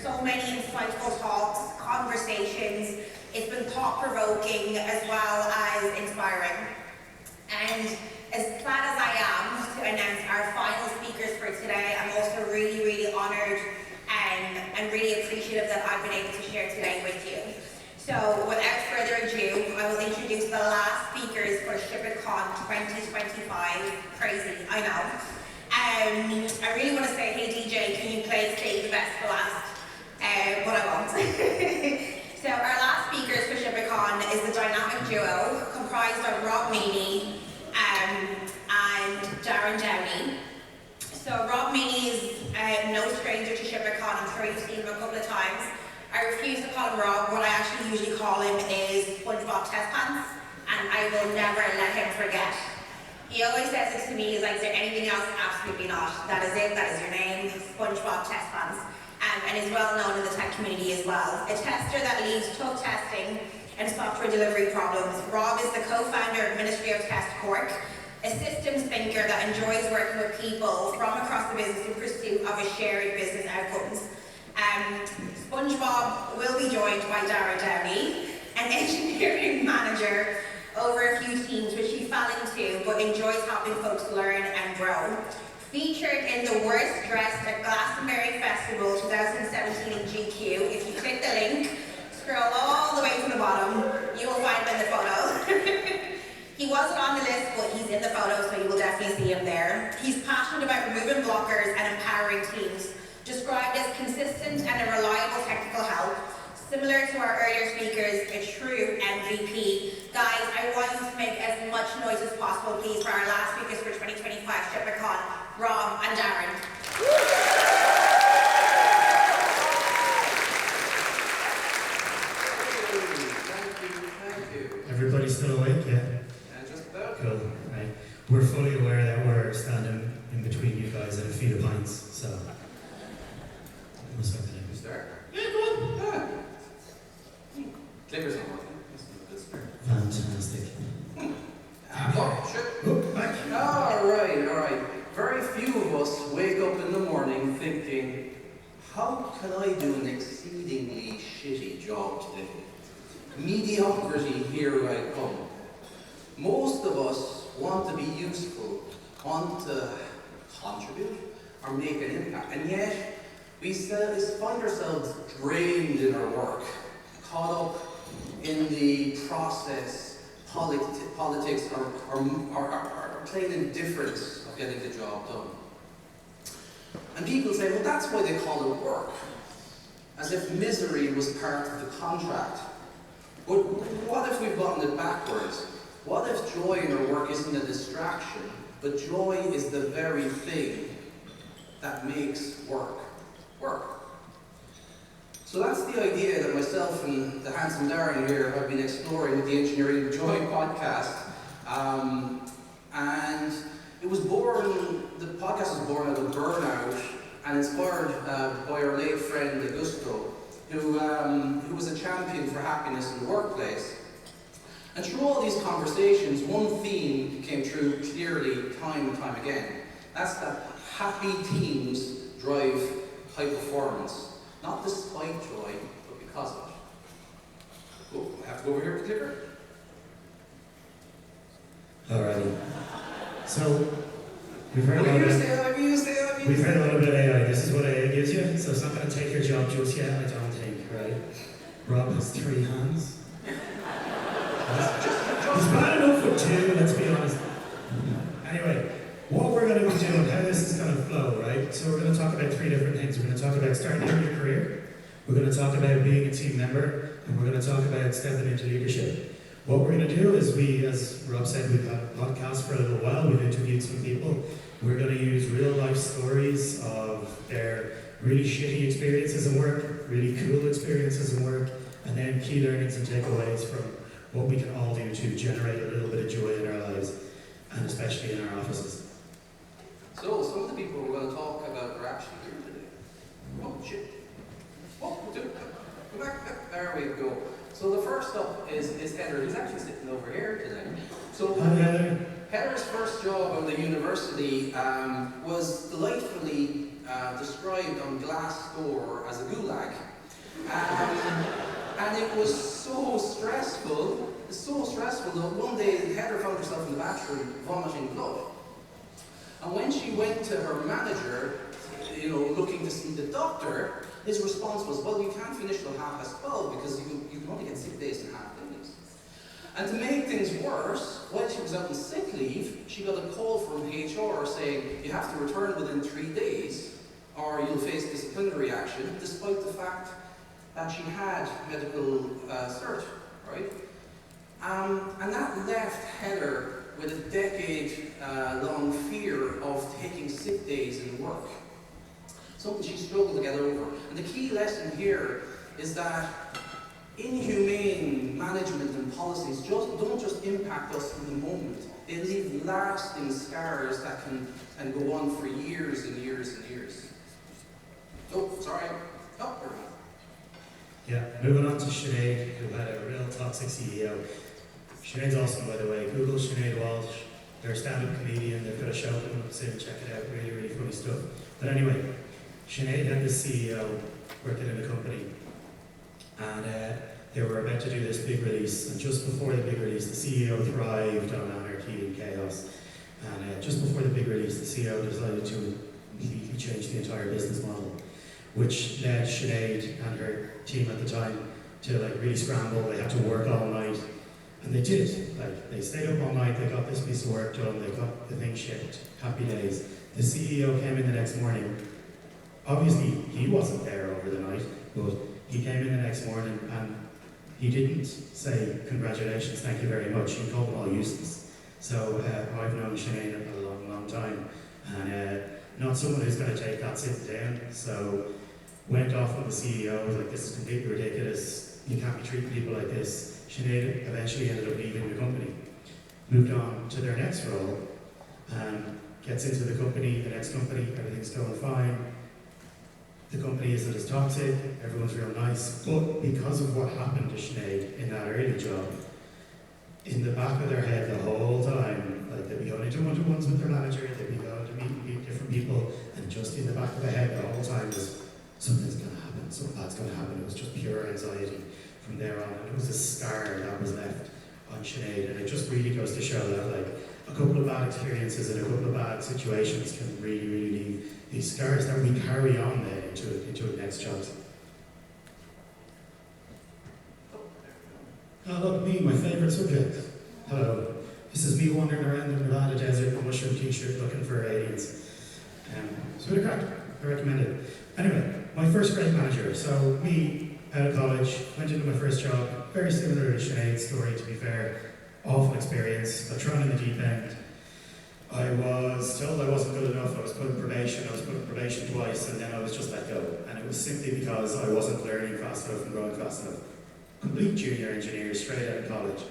so many insightful talks, conversations. It's been thought-provoking as well as inspiring. And as glad as I am to announce our final speakers for today, I'm also really, really honoured and really appreciative that I've been able to share today with you. So without further ado, I will introduce the last speakers for ShipItCon 2025. Crazy, I know. I really want to say, hey DJ, can you play Save the Best for last? But I won't. So our last speakers for ShipItCon is the dynamic duo comprised of Rob Meaney and Darryn Downey. So Rob Meaney is no stranger to ShipItCon. I'm sure you've seen him a couple of times. I refuse to call him Rob. What I actually usually call him is SpongeBob Test Pants, and I will never let him forget. He always says this to me, he's like, is there anything else? Absolutely not. That is it, that is your name, SpongeBob Test Pants. And is well known in the tech community as well. A tester that leads tough testing and software delivery problems. Rob is the co-founder of Ministry of Test Cork, a systems thinker that enjoys working with people from across the business in pursuit of a shared business outcomes. SpongeBob will be joined by Darryn Downey, an engineering manager over a few teams which he fell into but enjoys helping folks learn and grow. Featured in the worst dressed at Glastonbury Festival 2017 in GQ. If you click the link, scroll all the way to the bottom, you will find him in the photo. He wasn't on the list, but he's in the photo, so you will definitely see him there. He's passionate about removing blockers and empowering teams, described as consistent and a reliable technical help. Similar to our earlier speakers, a true MVP. Guys, I want you to make as much noise as possible, please, for our last speakers for 2025 ShipItCon, Rob and Darryn. Thank you. Everybody still awake? Yeah? Just about. Cool. Right. We're fully aware that we're standing in between you guys at a feet of pints, so. What's up today? You start? Yeah, go on. Yeah. Clickers not working. This is a good start. Fantastic. Oh, shit. Oh, back. All right. Very few of us wake up in the morning thinking, how can I do an exceedingly shitty job today? Mediocrity, here I come. Most of us want to be useful, want to contribute, or make an impact, and yet we find ourselves drained in our work, caught up in the process, politics, or plain indifference of getting the job done. And people say, well, that's why they call it work, as if misery was part of the contract. But what if we've gotten it backwards? What if joy in our work isn't a distraction, but joy is the very thing that makes work work? So that's the idea that myself and the handsome Darryn here have been exploring with the Engineering Joy podcast. And it was born, the podcast was born out of burnout and inspired by our late friend Augusto, who was a champion for happiness in the workplace. And through all these conversations, one theme came through clearly time and time again. That's that happy teams drive high performance. Not despite joy, but because of it. Oh, I have to go over here with the clicker. Alrighty. So, we've heard a little bit of AI. This is what AI gives you, so it's not going to take your job just yet, I don't think, right? Rob has 3 hands. He's bad enough for 2, let's be honest. Anyway, what we're going to be doing, how this is going to flow, right? So we're going to talk about 3 different things. We're going to talk about starting out your career, we're going to talk about being a team member, and we're going to talk about stepping into leadership. What we're going to do is as Rob said, we've had a podcast for a little while, we've interviewed some people. We're going to use real life stories of their really shitty experiences in work, really cool experiences in work, and then key learnings and takeaways from what we can all do to generate a little bit of joy in our lives, and especially in our offices. So, some of the people we're going to talk about are actually here today. Oh, shit. Oh, go back. There we go. So the first up is Heather, who's actually sitting over here today. So Heather's first job on the university was delightfully described on Glassdoor as a gulag. it was so stressful that one day Heather found herself in the bathroom vomiting blood. And when she went to her manager, looking to see the doctor, his response was, well, you can't finish till 12:30 because you can only get sick days and half days. And to make things worse, while she was out on sick leave, she got a call from HR saying, you have to return within 3 days or you'll face disciplinary action, despite the fact that she had medical cert, right? And that left Heather with a decade-long fear of taking sick days in work. Something she struggled to get over. And the key lesson here is that inhumane management and policies don't just impact us in the moment. They leave lasting scars that can go on for years and years and years. Oh, sorry. Oh, there we go. Yeah, moving on to Sinead, who had a real toxic CEO. Sinead's awesome, by the way. Google Sinead Walsh. They're a stand-up comedian. They've got a show coming up soon. Check it out. Really, really funny stuff. But anyway, Sinead had this CEO working in a company, and they were about to do this big release. And just before the big release, the CEO thrived on anarchy and chaos. And just before the big release, the CEO decided to completely change the entire business model, which led Sinead and her team at the time to really scramble. They had to work all night, and they did it. They stayed up all night, they got this piece of work done, they got the thing shipped. Happy days. The CEO came in the next morning. Obviously, he wasn't there over the night, but he came in the next morning and he didn't say, congratulations, thank you very much. He called them all useless. So I've known Sinead a long, long time, and not someone who's going to take that sitting down. So went off on the CEO, was like, this is completely ridiculous. You can't be treating people like this. Sinead eventually ended up leaving the company, moved on to their next role, and gets into the company, the next company, everything's going fine. The company isn't as toxic, everyone's real nice, but because of what happened to Sinead in that early job, in the back of their head the whole time, they'd be going into one-to-ones with their manager, they'd be going to meet different people, and just in the back of their head the whole time was, something's going to happen, something bad's going to happen. It was just pure anxiety from there on, and it was a scar that was left on Sinead, and it just really goes to show that a couple of bad experiences and a couple of bad situations can really, really leave these scars that we carry on then into the next jobs. Oh, look, me, my favourite subject. Hello. This is me wandering around the Nevada desert in a mushroom t-shirt looking for aliens. So a bit of crack. I recommend it. Anyway, my first grade manager. So me, out of college, went into my first job. Very similar to Sinead's story, to be fair. Awful experience. Got thrown in the deep end. I was told I wasn't good enough. I was put in probation. I was put in probation twice, and then I was just let go. And it was simply because I wasn't learning fast enough and growing fast enough. Complete junior engineer, straight out of college.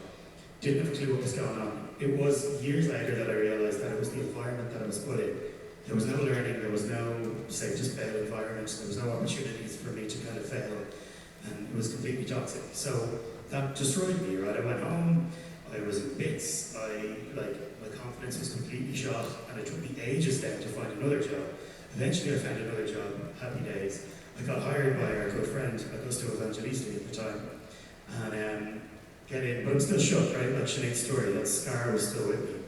Didn't have a clue what was going on. It was years later that I realised that it was the environment that I was put in. There was no learning, there was no, say, just fail environment, there was no opportunities for me to kind of fail, and it was completely toxic. So that destroyed me, right? I went home, I was in bits, my confidence was completely shot, and it took me ages then to find another job. Eventually I found another job, happy days. I got hired by our good friend, Augusto Evangelisti at the time, and get in, but I'm still shook, right? Like Sinead's story, that scar was still with me.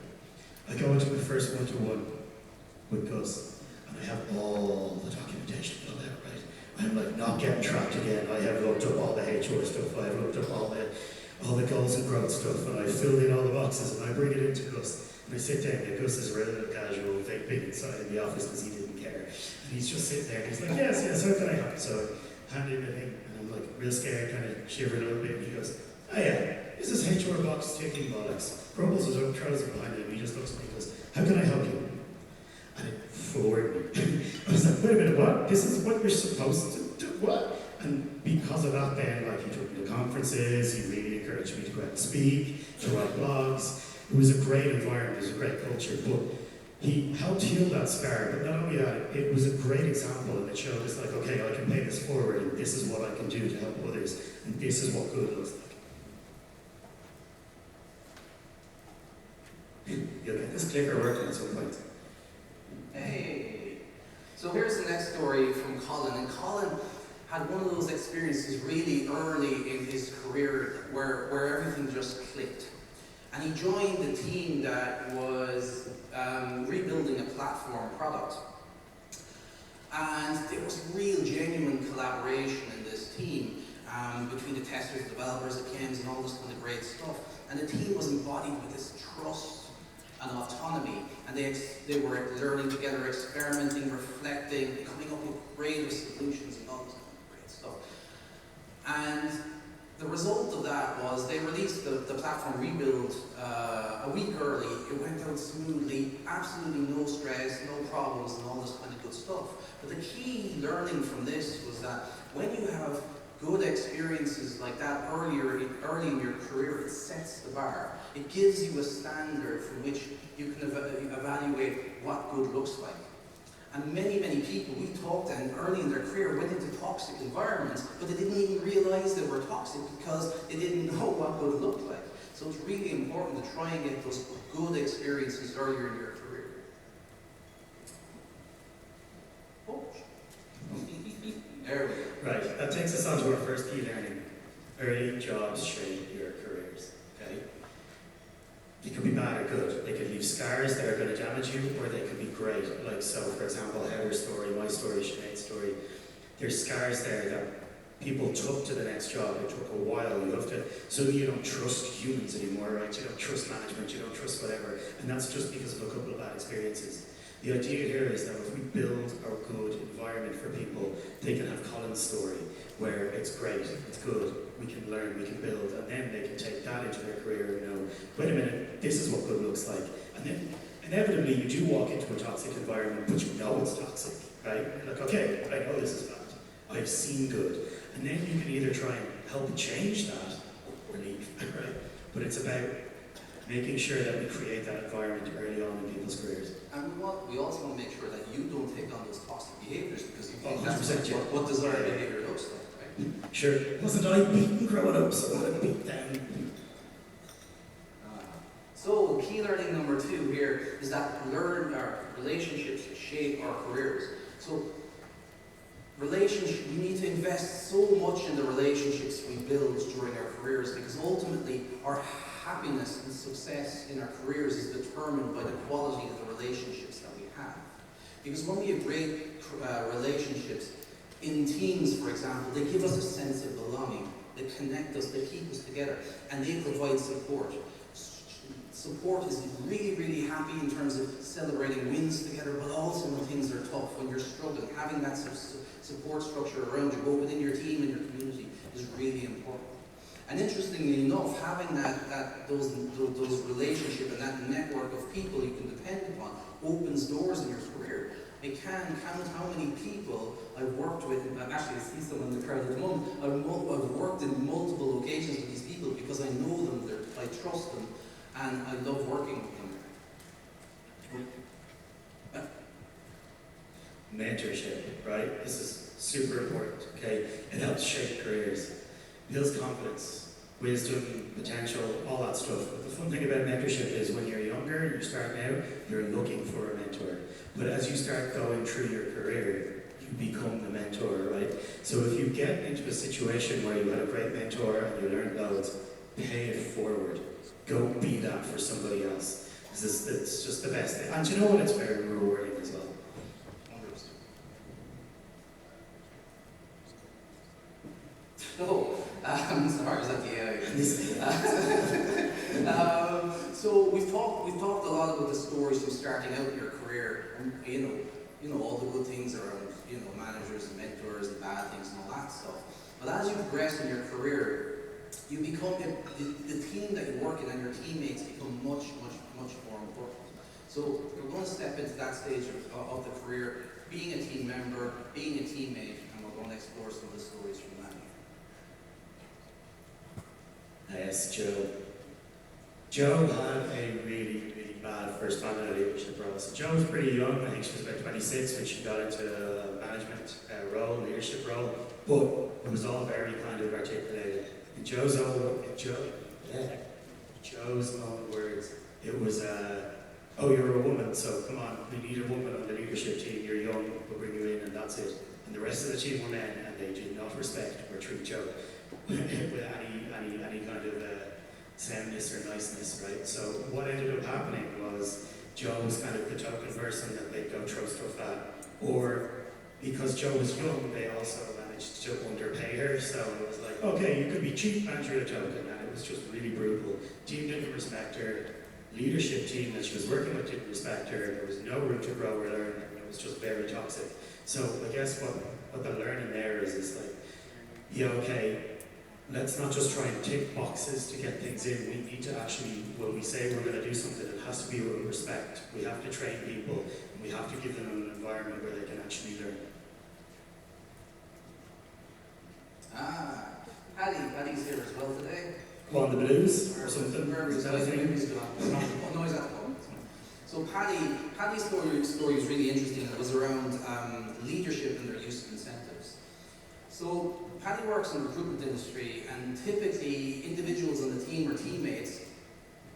I go into my first one-to-one with Gus, and I have all the documentation filled out, right? I'm not getting trapped again. I have looked up all the HR stuff, I have looked up all the goals and growth stuff, and I filled in all the boxes, and I bring it into Gus, and I sit down, and Gus is real casual, fake big inside in the office because he didn't care. And he's just sitting there, and he's like, yes, how can I help? So I hand in the thing, and I'm real scared, kind of shivering a little bit, and he goes, oh yeah, this is HR box ticking bollocks. Crumbles his own trousers behind him, and he just looks at me and goes, how can I help you? And it floored me. I was like, wait a minute, what? This is what you're supposed to do? What? And because of that then, he took me to conferences, he really encouraged me to go out and speak, to write blogs. It was a great environment, it was a great culture, but he helped heal that scar, but not only that, it was a great example, and it showed us okay, I can pay this forward, and this is what I can do to help others, and this is what good looks like. You'll get this clicker working at some point. Hey! So here's the next story from Colin, and Colin had one of those experiences really early in his career where everything just clicked. And he joined the team that was rebuilding a platform product. And there was real, genuine collaboration in this team between the testers, the developers, the PMs, and all this kind of great stuff. And the team was embodied with this trust and autonomy, and they were learning together, experimenting, reflecting, coming up with creative solutions and all this kind of great stuff. And the result of that was they released the platform rebuild a week early. It went out smoothly, absolutely no stress, no problems, and all this kind of good stuff. But the key learning from this was that when you have good experiences like that early in your career, it sets the bar. It gives you a standard from which you can evaluate what good looks like. And many, many people we talked to early in their career went into toxic environments, but they didn't even realize they were toxic because they didn't know what good looked like. So it's really important to try and get those good experiences earlier in your career. Oh. There we go. Right, that takes us on to our first key learning. Early jobs shape your careers, okay? They could be bad or good. They could leave scars that are going to damage you, or they could be great. Like, so, for example, Heather's story, my story, Sinead's story. There's scars there that people took to the next job. It took a while. You have to, suddenly you don't trust humans anymore, right? You don't trust management, you don't trust whatever. And that's just because of a couple of bad experiences. The idea here is that if we build a good environment for people, they can have Colin's story, where it's great, it's good, we can learn, we can build, and then they can take that into their career and know, wait a minute, this is what good looks like. And then, inevitably, you do walk into a toxic environment, but you know it's toxic, right? You're like, okay, I know this is bad. I've seen good. And then you can either try and help change that, or leave, right? But it's about making sure that we create that environment early on in people's careers. And we also want to make sure that you don't take on those toxic behaviours, because you think 100%, that's what desired behaviour looks like, right? Sure, wasn't I beaten growing up, so I beat them. So key learning number 2 here is that our relationships shape our careers. So we need to invest so much in the relationships we build during our careers, because ultimately our happiness and success in our careers is determined by the quality of the relationships that we have. Because when we have great relationships in teams, for example, they give us a sense of belonging, they connect us, they keep us together, and they provide support. Support is really, really happy in terms of celebrating wins together, but also when things are tough, when you're struggling, having that support structure around you, both within your team and your community, is really important. And interestingly enough, having those relationships and that network of people you can depend upon opens doors in your career. I can't count how many people I've worked with, and actually I see some in the crowd at the moment. I've worked in multiple locations with these people because I know them, I trust them, and I love working with them. Mentorship, right? This is super important, okay? It helps shape careers, builds confidence, wisdom, potential, all that stuff. But the fun thing about mentorship is when you're younger, you start out, you're looking for a mentor. But as you start going through your career, you become the mentor, right? So if you get into a situation where you had a great mentor and you learned loads, pay it forward. Go be that for somebody else. It's just the best thing. And you know what? It's very rewarding as well. So, sorry, is that the AI? So we've talked a lot about the stories from starting out in your career, and you know all the good things around managers and mentors and bad things and all that stuff. But as you progress in your career, you become the team that you work in and your teammates become much more important. So we're going to step into that stage of the career, being a team member, being a teammate, and we're going to explore some of the stories from that. Yes, Joe. Joe had a really, really bad first time in a leadership role. So Joe was pretty young. I think she was about 26 when she got into a management role, leadership role. But it was all very kind of articulated. In Joe's own words, it was, oh, you're a woman, so come on, we need a woman on the leadership team. You're young, we'll bring you in, and that's it. And the rest of the team were men, and and they did not respect or treat Joe with any kind of soundness or niceness, right? So what ended up happening was Joe was kind of the token person that they'd go throw stuff at, or because Joe was young, they also managed to underpay her, so it was like, okay, you could be cheap and you're a token, and it was just really brutal. Team didn't respect her, leadership team that she was working with didn't respect her, there was no room to grow or learn, and it was just very toxic. So I guess what the learning there is like, yeah, okay, let's not just try and tick boxes to get things in. We need to actually, when we say we're going to do something, it has to be with respect. We have to train people, and we have to give them an environment where they can actually learn. Paddy's here as well today. On the blues or something? Is that a thing? No, he's at home. So Paddy's story is really interesting. It was around leadership and their use of incentives. So Paddy works in the recruitment industry, and typically individuals on the team or teammates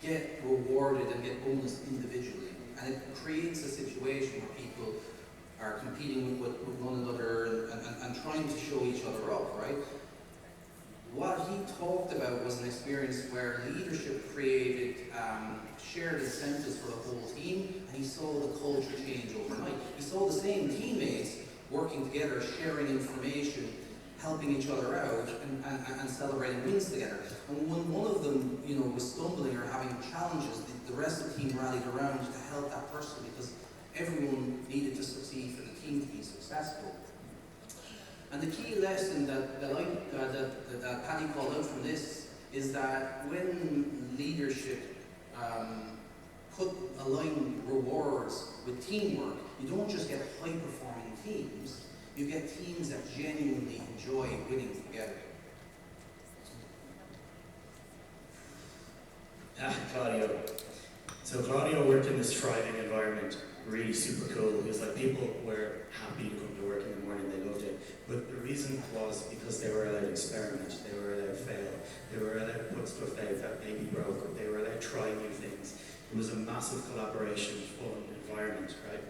get rewarded and get bonus individually, and it creates a situation where people are competing with one another and trying to show each other up, right? What he talked about was an experience where leadership created shared incentives for the whole team, and he saw the culture change overnight. He saw the same teammates working together, sharing information, helping each other out, and celebrating wins together. And when one of them, was stumbling or having challenges, the rest of the team rallied around to help that person, because everyone needed to succeed for the team to be successful. And the key lesson that Paddy called out from this is that when leadership align rewards with teamwork, you don't just get high-performing teams, you get teams that genuinely enjoy winning together. Claudio. So Claudio worked in this thriving environment, really super cool. It was like people were happy to come to work in the morning, they loved it. But the reason was because they were allowed to experiment, they were allowed to fail, they were allowed to put stuff out that maybe broke, they were allowed to try new things. It was a massive collaboration, fun environment, right?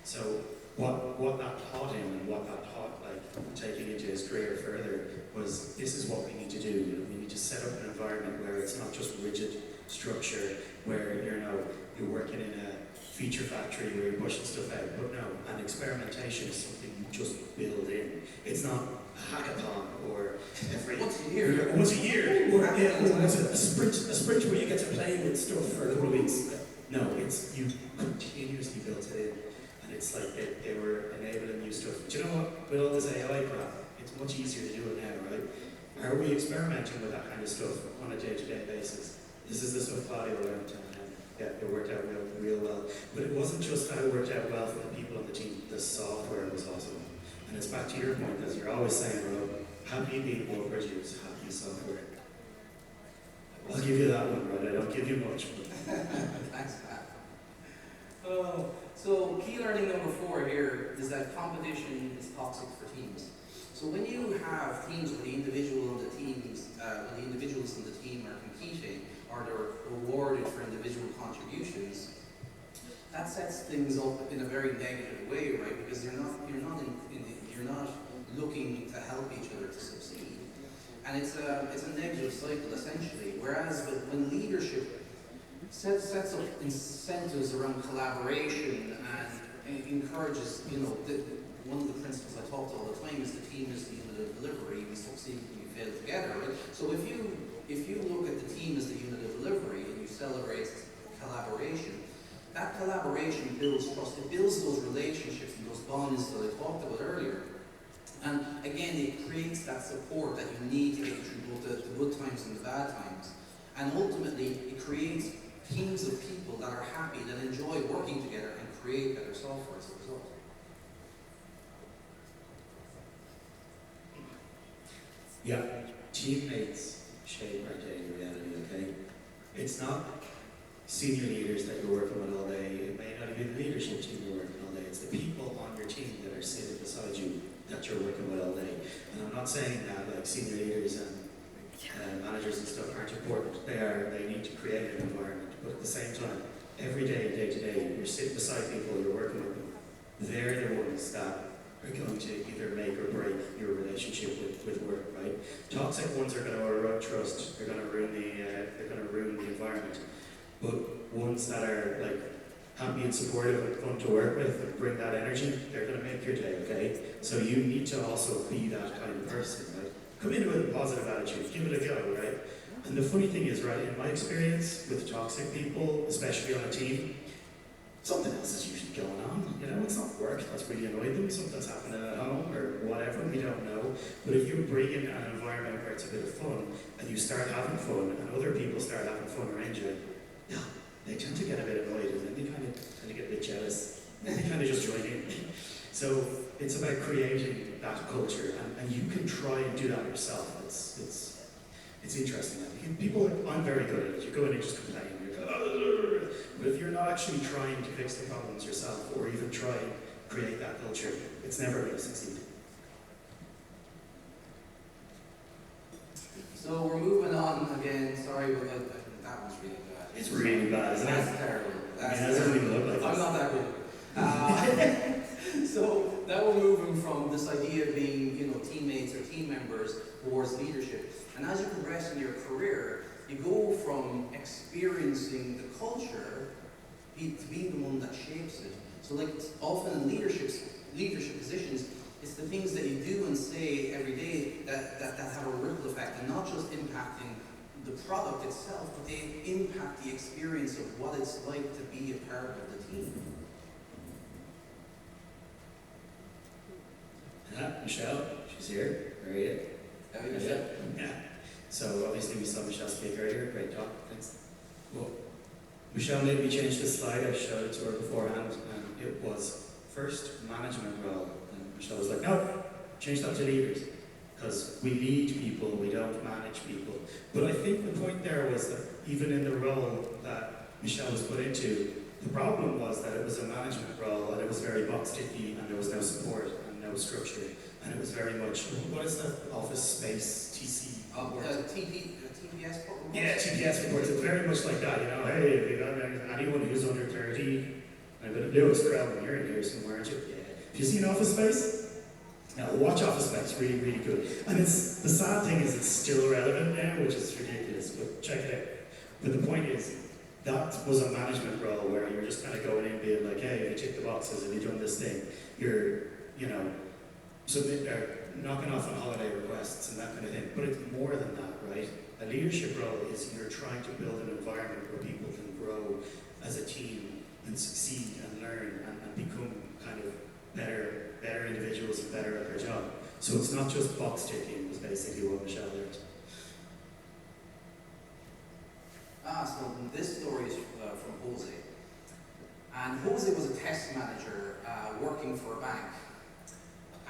So what that taught him and what that taught, like, taking into his career further, was this is what we need to do. We need to set up an environment where it's not just rigid structure, where you're working in a feature factory where you're pushing stuff out, but no, and experimentation is something you just build in. It's not a hackathon or once a year, or a sprint where you get to play with stuff for a couple of weeks. No, it's you continuously built it in, and it's like they were enabling new stuff. But you know what? With all this AI crap, it's much easier to do it now, right? Are we experimenting with that kind of stuff on a day-to-day basis? This is the stuff Claudio learned, and yeah, it worked out real well. But it wasn't just that it worked out well for the people on the team. The software was awesome. And it's back to your point, as you're always saying, Rob, happy people produce happy software. I'll give you that one, right? I don't give you much. Thanks, Pat. So key learning number 4 here is that competition is toxic for teams. So when you have teams where the individuals in the team are competing, or they're rewarded for individual contributions, that sets things up in a very negative way, right? Because you're not looking to help each other to succeed, and it's a negative cycle essentially. Whereas when leadership sets up incentives around collaboration and encourages, one of the principles I talked all the time is the team is the unit of delivery. We succeed when we fail together, right? So if you look at the team as the unit of delivery and you celebrate collaboration, that collaboration builds trust. It builds those relationships and those bonds that I talked about earlier. And again, it creates that support that you need to get you through both the good times and the bad times. And ultimately, it creates teams of people that are happy, that enjoy working together and create better software as a result. Yeah, teammates shape our daily reality, okay? It's not senior leaders that you're working with all day. It may not even be the leadership team you're working all day. It's the people on your team that are sitting beside you that you're working with all day. And I'm not saying that like senior leaders and managers and stuff aren't important. They need to create an environment. But at the same time, every day, day to day, you're sitting beside people, you're working with them. They're the ones that are going to either make or break your relationship with work, right? Toxic ones are going to erode trust. They're going to ruin the environment. But ones that are like happy and supportive and fun to work with and bring that energy, they're going to make your day, okay? So you need to also be that kind of person, right? Come in with a positive attitude, give it a go, right? And the funny thing is, right, in my experience with toxic people, especially on a team, something else is usually going on. You know, it's not work that's really annoyed them, something's happening at home or whatever, we don't know. But if you bring in an environment where it's a bit of fun and you start having fun and other people start having fun around you, yeah, they tend to get a bit annoyed and then they kind of get a bit jealous and they kind of just join in. So it's about creating that culture and you can try and do that yourself. It's interesting. I'm very good at it. You go in and just complain. But if you're not actually trying to fix the problems yourself or even try and create that culture, it's never going to succeed. So we're moving on again. Sorry, but that was really bad. It's really bad, isn't it? That's terrible. It doesn't even look like I'm this. not that good. So now we're moving from this idea of being, teammates or team members towards leadership. And as you progress in your career, you go from experiencing the culture to being the one that shapes it. So like often in leadership positions, it's the things that you do and say every day that have a ripple effect and not just impacting the product itself, but they impact the experience of what it's like to be a part of the team. Michelle, she's here. Where are you? Oh, yeah. Yeah. So obviously we saw Michelle speak earlier. Great talk. Thanks. Well, Michelle made me change the slide. I showed it to her beforehand, and it was first management role. And Michelle was like, "No, change that to leaders, because we lead people, we don't manage people." But I think the point there was that even in the role that Michelle was put into, the problem was that it was a management role, and it was very box sticky, and there was no support and no structure. And it was very much, what is the office space, TC? TPS program? Yeah, TPS reports. It's very much like that, hey, if you got anyone who's under 30, I'm going to do a crowd, you're in here somewhere, aren't you? Yeah. Have you seen Office Space? Now, watch Office Space, really, really good. And the sad thing is it's still relevant now, which is ridiculous, but check it out. But the point is, that was a management role where you're just kind of going in being like, hey, if you tick the boxes, have you done this thing? You're, knocking off on holiday requests and that kind of thing. But it's more than that, right? A leadership role is you're trying to build an environment where people can grow as a team and succeed and learn and become kind of better individuals and better at their job. So it's not just box ticking, was basically what Michelle learned. So this story is from Jose. And Jose was a test manager working for a bank.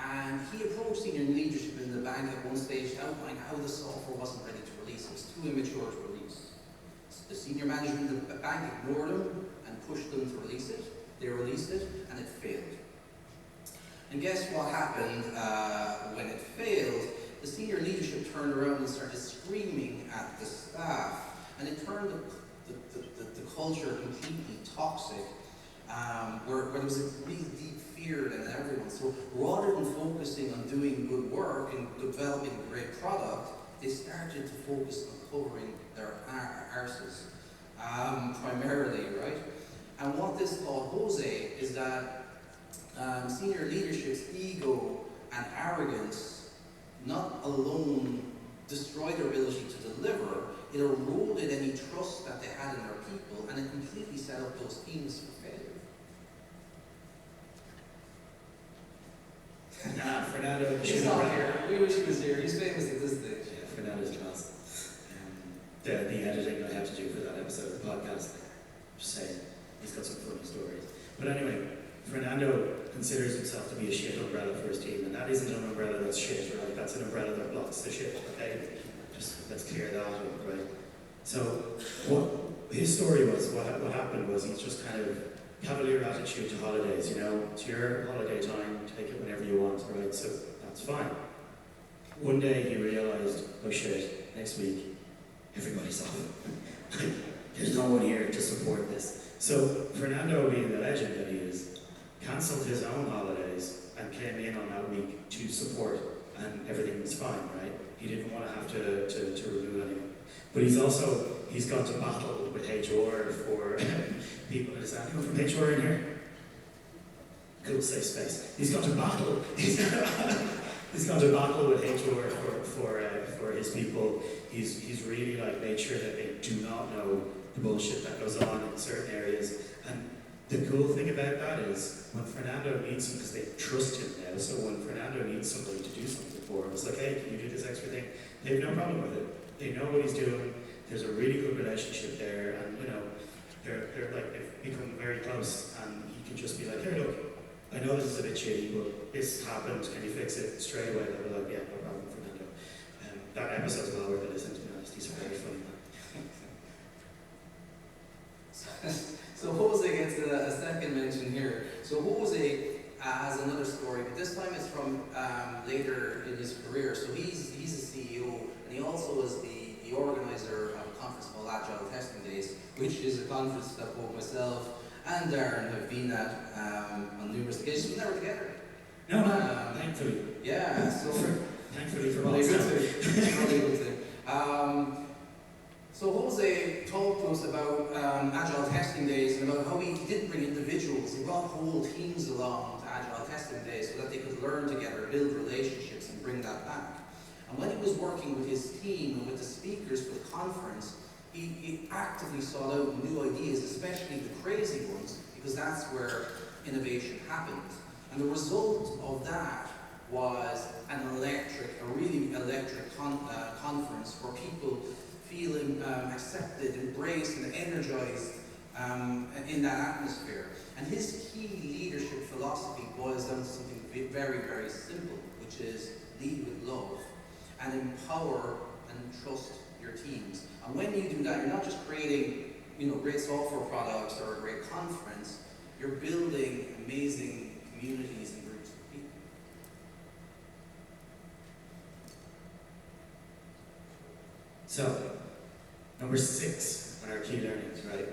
And he approached senior leadership in the bank at one stage to outline how the software wasn't ready to release. It was too immature to release. The senior management of the bank ignored him and pushed them to release it. They released it, and it failed. And guess what happened when it failed? The senior leadership turned around and started screaming at the staff, and it turned the culture completely toxic, where there was a really deep fear in everyone. So rather than focusing on doing good work and developing a great product, they started to focus on covering their arses, primarily, right? And what this taught Jose is that senior leadership's ego and arrogance not alone destroyed their ability to deliver, it eroded any trust that they had in their people, and it completely set up those teams for failure. Fernando. He's not here. We wish he was here. He's famous at this stage. Yeah, Fernando's class. The editing I have to do for that episode of the podcast, just saying, he's got some funny stories. But anyway, Fernando considers himself to be a shit umbrella for his team, and that isn't an umbrella that's shit, right? That's an umbrella that blocks the shit, okay? Just let's clear that up, right? So, what his story was, what happened was he's just kind of cavalier attitude to holidays, it's your holiday time, take it whenever you want, right? So that's fine. One day he realized, oh shit, next week, everybody's off. There's no one here to support this. So Fernando, being the legend that he is, cancelled his own holidays and came in on that week to support, and everything was fine, right? He didn't want to have to remove anyone. But he's gone to battle with HR for people. Is that anyone from HR in here? Cool, safe space. He's gone to battle. He's gone to battle with HR for his people. He's really like made sure that they do not know the bullshit that goes on in certain areas. And the cool thing about that is when Fernando needs him, because they trust him now, so when Fernando needs somebody to do something for him, it's like, hey, can you do this extra thing? They have no problem with it. They know what he's doing. There's a really good relationship there, and you know, they're like they've become very close, and he can just be like, hey, look, I know this is a bit shitty, but this happened. Can you fix it straight away? They'll be like, yeah, no problem, Fernando. That episode's well worth a listen, to be honest. He's a very funny man. So Jose gets a second mention here. So Jose has another story, but this time it's from later in his career. So he's a CEO, and he also is the organizer of a conference called Agile Testing Days, which is a conference that both myself and Darren have been at on numerous occasions. We're never together. No, thankfully. Yeah, so thankfully for really all good thing. Really good thing. So Jose talked to us about Agile Testing Days and about how he didn't bring individuals, he brought whole teams along to Agile Testing Days so that they could learn together, build relationships and bring that back. And when he was working with his team and with the speakers for the conference, he actively sought out new ideas, especially the crazy ones, because that's where innovation happens. And the result of that was a really electric conference where people feeling accepted, embraced, and energized in that atmosphere. And his key leadership philosophy boils down to something very, very simple, which is lead with love and empower and trust your teams. And when you do that, you're not just creating, great software products or a great conference. You're building amazing communities and groups of people. So, number 6 on our key learnings, right?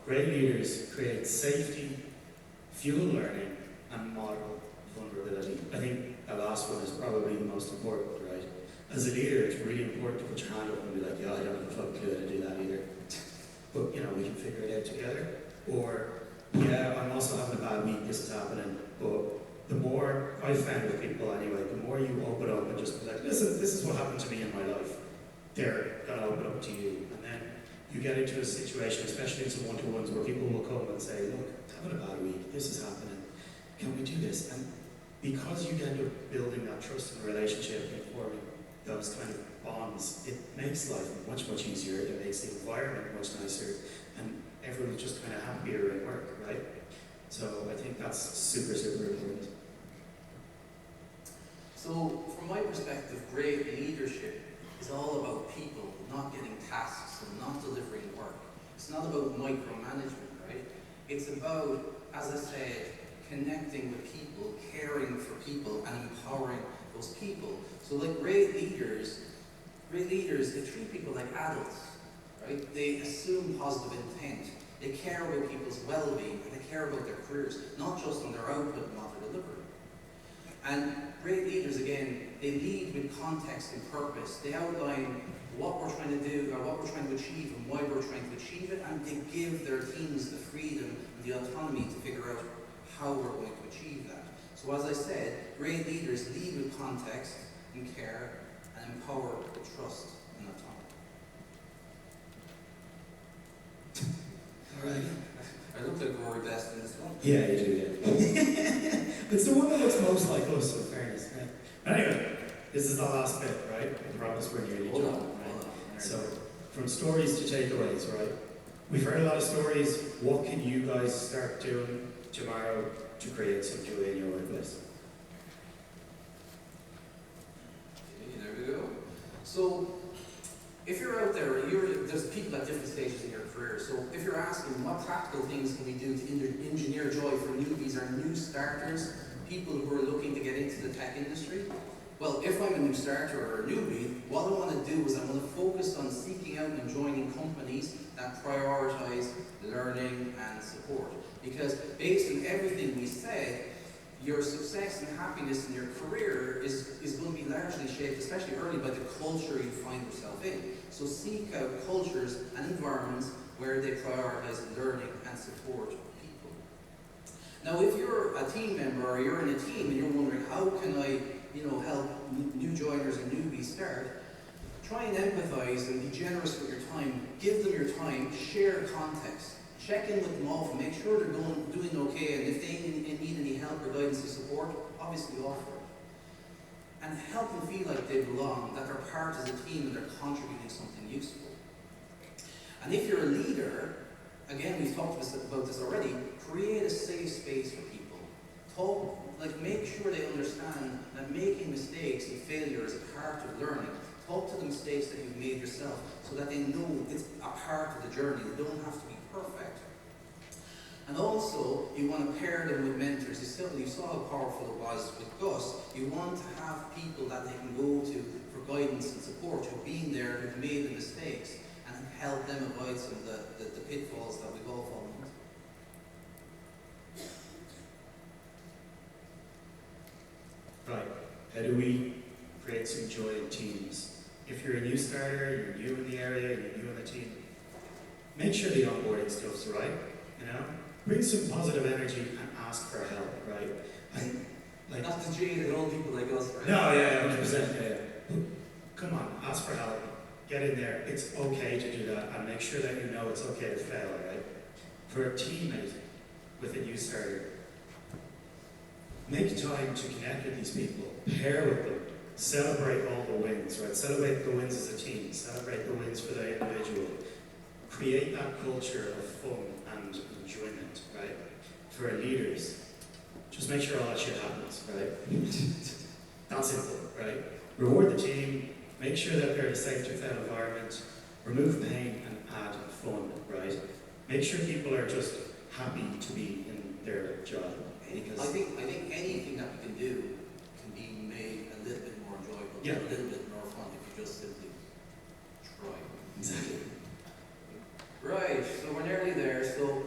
Great leaders create safety, fuel learning, and model vulnerability. I think the last one is probably the most important, right? As a leader, it's really important to put your hand up and be like, yeah, I don't have a fucking clue how to do that either. But, we can figure it out together. Or, yeah, I'm also having a bad week, this is happening. But the more I've found with people anyway, the more you open up and just be like, listen, this is what happened to me in my life. They're going to open up to you. And then you get into a situation, especially in some one-to-ones, where people will come and say, look, I'm having a bad week, this is happening, can we do this? And because you end up building that trust and relationship and forming those kind of bonds, it makes life much, much easier, it makes the environment much nicer, and everyone's just kind of happier at work, right? So I think that's super, super important. So from my perspective, great leadership is all about people, not getting tasks and not delivering work. It's not about micromanagement, right? It's about, as I said, connecting with people, caring for people, and empowering those people. So like great leaders, they treat people like adults, right? They assume positive intent. They care about people's well-being, and they care about their careers, not just on their output and what they're delivering. And great leaders, again, they lead with context and purpose. They outline what we're trying to do, or what we're trying to achieve, and why we're trying to achieve it, and they give their teams the freedom and the autonomy to figure out how we're going to achieve that. So as I said, great leaders lead with context and care, and empower with trust and autonomy. All right. I look like Rory Best in this one. Yeah, you do, yeah. It's the one that looks most like us, in fairness. Yeah. Anyway, this is the last bit, right? I promise we're nearly done, right? So, from stories to takeaways, right? We've heard a lot of stories. What can you guys start doing tomorrow to create some joy in your workplace? Okay, there we go. So, if you're out there, there's people at different stages in your career, so if you're asking what practical things can we do to engineer joy for newbies or new starters, people who are looking to get into the tech industry, well, if I'm a new starter or a newbie, what I want to do is I want to focus on seeking out and joining companies that prioritize learning and support. Because based on everything we said, your success and happiness in your career is going to be largely shaped, especially early, by the culture you find yourself in. So seek out cultures and environments where they prioritize learning and support people. Now, if you're a team member or you're in a team and you're wondering how can I, help new joiners and newbies start, try and empathize and be generous with your time. Give them your time. Share context. Check in with them often. Make sure they're doing okay, and if they need any help or guidance or support, obviously offer it. And help them feel like they belong, that they're part of the team and they're contributing something useful. And if you're a leader, again, we've talked about this already, create a safe space for people. Make sure they understand that making mistakes and failure is a part of learning. Talk to the mistakes that you've made yourself so that they know it's a part of the journey. They don't have to be perfect. And also, you want to pair them with mentors. You saw how powerful it was with Gus. You want to have people that they can go to for guidance and support, who've been there, who've made the mistakes, and help them avoid some of the pitfalls that we've all fallen into. Right. How do we create some joy in teams? If you're a new starter, you're new in the area, you're new in the team, make sure the onboarding stuff's right, Bring some positive energy and ask for help, right? And not the jaded old people like us, right? No, yeah, 100%, yeah. Come on, ask for help. Get in there. It's okay to do that, and make sure that you know it's okay to fail, right? For a teammate with a new starter, make time to connect with these people, pair with them, celebrate all the wins, right? Celebrate the wins as a team, celebrate the wins for the individual. Create that culture of fun and enjoyment, right? For our leaders, just make sure all that shit happens, right? That's simple, right? Reward the team, make sure that they're a safe to fail environment, remove pain and add fun, right? Make sure people are just happy to be in their job. Because I think anything that we can do can be made a little bit more enjoyable, yeah, a little bit more fun if you just simply try. Exactly. Right, so we're nearly there. So,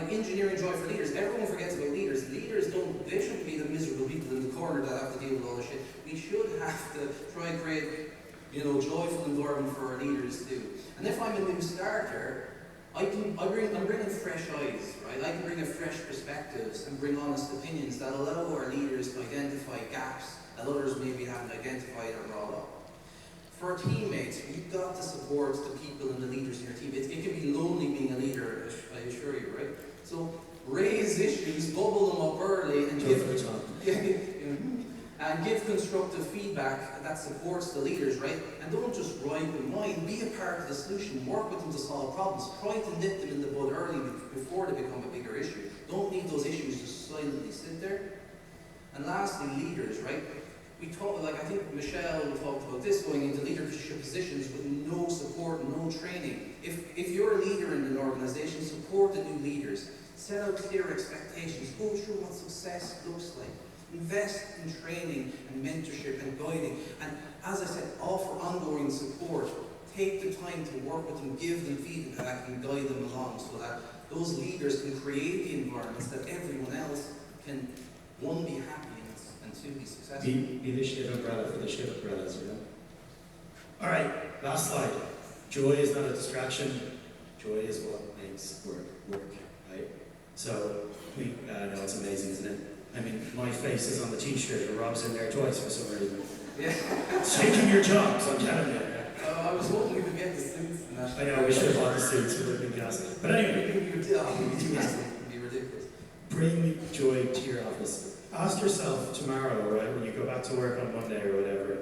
engineering joy for leaders. Everyone forgets about leaders. Leaders they shouldn't be the miserable people in the corner that have to deal with all this shit. We should have to try and create, joyful environment for our leaders too. And if I'm a new starter, I'm bringing fresh eyes, right? I can bring a fresh perspectives and bring honest opinions that allow our leaders to identify gaps that others maybe haven't identified or brought up. For our teammates, you've got to support the people and the leaders in your team. It can be lonely being a leader, I assure you, right? So raise issues, bubble them up early, and give constructive feedback that supports the leaders, right? And don't just gripe in mind. Be a part of the solution. Work with them to solve problems. Try to nip them in the bud early before they become a bigger issue. Don't leave those issues just silently sit there. And lastly, leaders, right? We talk, I think Michelle talked about this, going into leadership positions with no support, no training. If you're a leader in an organization, support the new leaders. Set out clear expectations. Go through what success looks like. Invest in training and mentorship and guiding. And as I said, offer ongoing support. Take the time to work with them, give them feedback and guide them along so that those leaders can create the environments that everyone else can, one, be happy and two, be successful. Be the shit umbrella for the shit umbrellas, Alright, last slide. Joy is not a distraction. Joy is what makes work, right? So, no, it's amazing, isn't it? I mean, my face is on the t-shirt, and Rob's in there twice for some reason. Yeah. It's changing your jobs, I'm telling you. I was hoping we could get the suits and that. I know, we should have bought the suits, it would have been gas. But anyway, it would be ridiculous. Bring joy to your office. Ask yourself tomorrow, right, when you go back to work on Monday or whatever,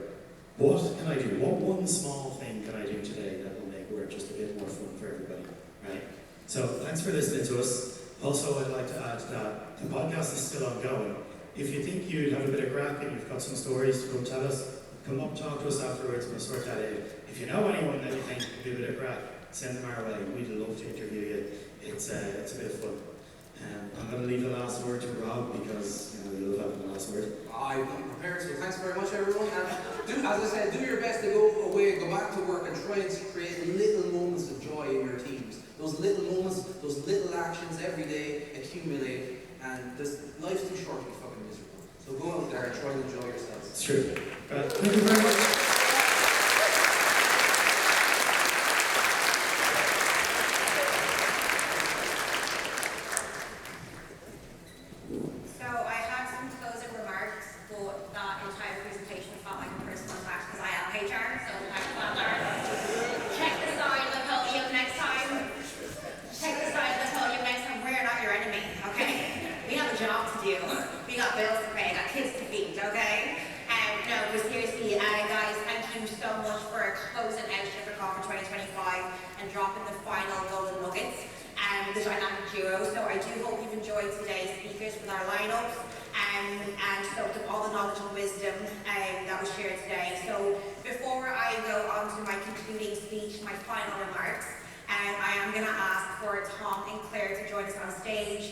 what can I do? What one small thing can I do today that will make work just a bit more fun for everybody, right? So, thanks for listening to us. Also, I'd like to add that the podcast is still ongoing. If you think you'd have a bit of crack and you've got some stories to come tell us, come up, talk to us afterwards, we'll sort that out. If you know anyone that you think could be a bit of crack, send them our way. We'd love to interview you. It's a bit of fun. I'm going to leave the last word to Rob because you'll have the last word. I'm prepared, so thanks very much, everyone. And as I said, do your best to go away, go back to work, and try and create little moments of joy in your teams. Those little moments, those little actions every day accumulate, and life's too short to be fucking miserable. So go out there and try and enjoy yourselves. It's true. Thank you very much. So I have some closing remarks, but that entire presentation felt like a personal attack because I am HR, so I can check the side of the podium next time. Check the side of the podium next time. We're not your enemy, okay? We have a job to do. We got bills to pay, got kids to feed, okay? No, but seriously, guys, thank you so much for closing out ShipItCon for 2025 and dropping the final golden nuggets. The dynamic duo. So I do hope you've enjoyed today's speakers with our lineups and soaked up all the knowledge and wisdom that was shared today. So before I go on to my concluding speech, my final remarks, I am going to ask for Tom and Claire to join us on stage.